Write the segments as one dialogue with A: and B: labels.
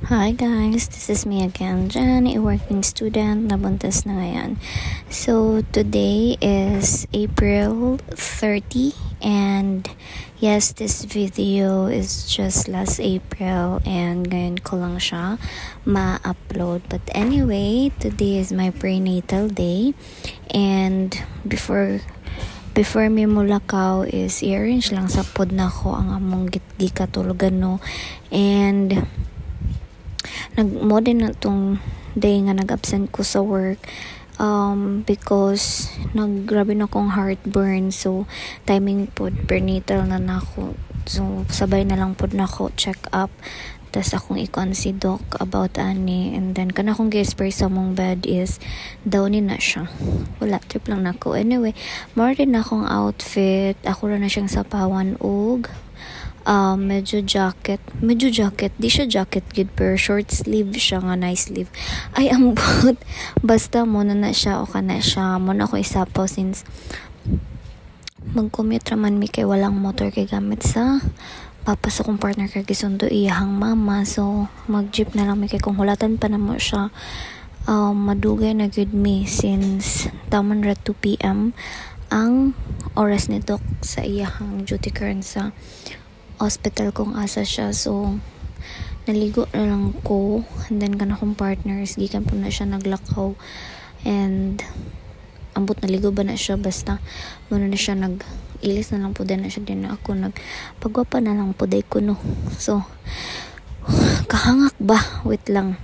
A: Hi guys, this is me again, Jan, a working student na buntis na ngayon. So today is April 30 and yes, this video is just last April and ngayon ko lang siya ma-upload. But anyway, today is my prenatal day and before mi mulakaw is i-arrange lang sa pod na ko ang among gikatulugan no. And nagmo din na tong day nga nag-absent ko sa work because naggrabe na akong heartburn, so timing pod prenatal na nako, so sabay na lang pod nako check up. Tas akong ikon si doc about ani, and then kana akong gi-spray sa mong bed is daw ni na siya, wala trip lang nako. Anyway, more din akong outfit, ako ra na siyang sapawan og medyo jacket, di siya jacket gid pero short sleeve siya nga, nice sleeve. Ay ambot, basta mo na siya o kana siya mo na ako isapaw since mag-commute raman mi kay walang motor kay gamit sa papa sa kong partner kay gisundo iyahang mama, so mag-jeep na lang mi kay kung hulatan pa na mo siya. Madugay na good me since taman ra 2 PM ang oras ni doc sa iyahang duty current sa hospital kung asa siya, so naligo na lang ko, and then kana kong partners gikan po na siya naglakaw and ambot naligo ba na siya, basta muna na siya nag-ilis na lang po din na siya, din na ako nagpagwapa na lang po day ko no. So kahangak ba, wait lang.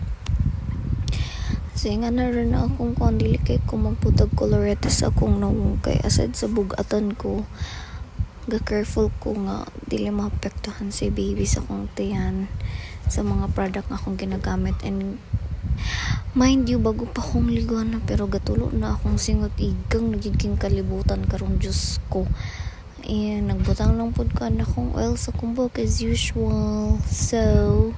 A: So nga na rin na akong kondili kay kung magputag coloretes akong nawong kay aside sa bugatan ko, ga-careful ko nga dili maapektuhan si baby sa kong tiyan sa mga product nga akong ginagamit. And mind you, bago pa akong ligana pero gatulo na akong singot igang nagiging kalibutan karong Diyos ko. And nagbutang lang pod ko na akong oil sa kumbok as usual. So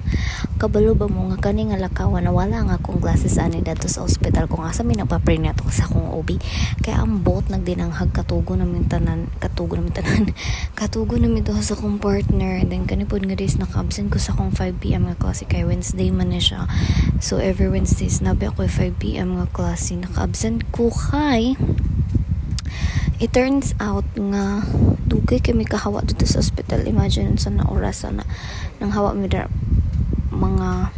A: kabalo ba mo nga kani nga lakawan na wala nga akong glasses ani dato sa hospital kung asa mi nagpa-pray na to sa akong OB, kaya ang bot nagdinanghag katugo namin tanan katugo namin to sa akong partner. And then kanipod nga days naka-absent ko sa akong 5 PM nga klase kay Wednesday man na siya, so every Wednesday nabi ako 5 PM nga klase naka-absent ko kay it turns out nga dugay kami kahawa dito sa hospital. Imagine sa na oras na nang hawa mi mga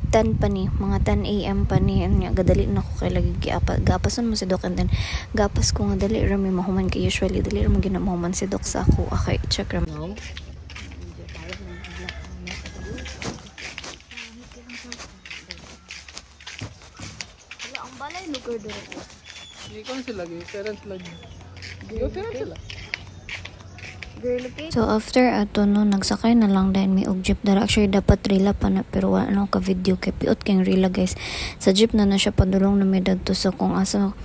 A: 10 pa ni, mga 10 AM pa ni, nya gadali na ko kay lagi gapason mo si doc, and then gapas ko nga dali ra mi mahuman kay usually dali ra mo ginahuman si doc sa ako. Okay, check ra no. Wala ang balay lugar dito.
B: Ikon sila, parents lagi. Parents sila.
A: So after ato no, nagsakay na lang din mi og jeep dara. Actually dapat rila pa na pero wala no ka video kay piot kay rila guys. Sa jeep na siya padulong na mi dadto sa kung asa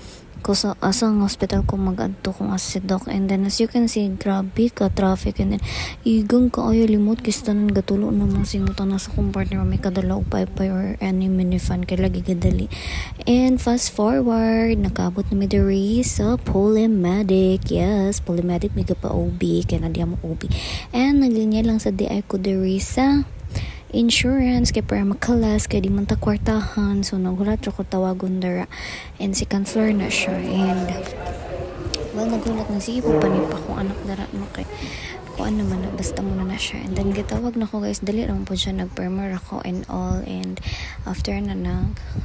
A: ko sa asang hospital ko magadto kung asa si doc. And then as you can see, grabe ka traffic, and then igang kaayo limot kay tanan gatulo na mong singutan na sa kong partner may kadala og paypay or any minifan kay lagi gadali. And fast forward nakabot na mi diri sa Polymedic. Yes, Polymedic mi pa OB kay na mo OB, and naglinya lang sa DI ko diri sa insurance kay para makalas kay di man ta kwartahan, so nagulat ra ko tawagon dara and si counselor na siya. And well, nagulat na sige po panipa kung anak dara no kay kung ano man na basta muna na siya. And then gitawag na ko guys, dali lang po siya nagpermer ako and all. And after na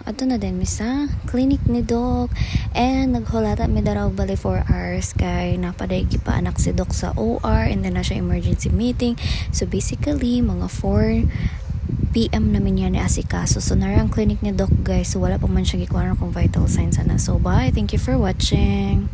A: ato na din mi sa clinic ni doc, and naghulata mi dara og bali 4 hours kay napaday pa anak si doc sa OR, and then na siya emergency meeting. So basically mga 4 PM namin yan ni asikaso. So narang clinic ni doc guys, so wala pa man siya gikuha kung vital signs ana. So bye, thank you for watching.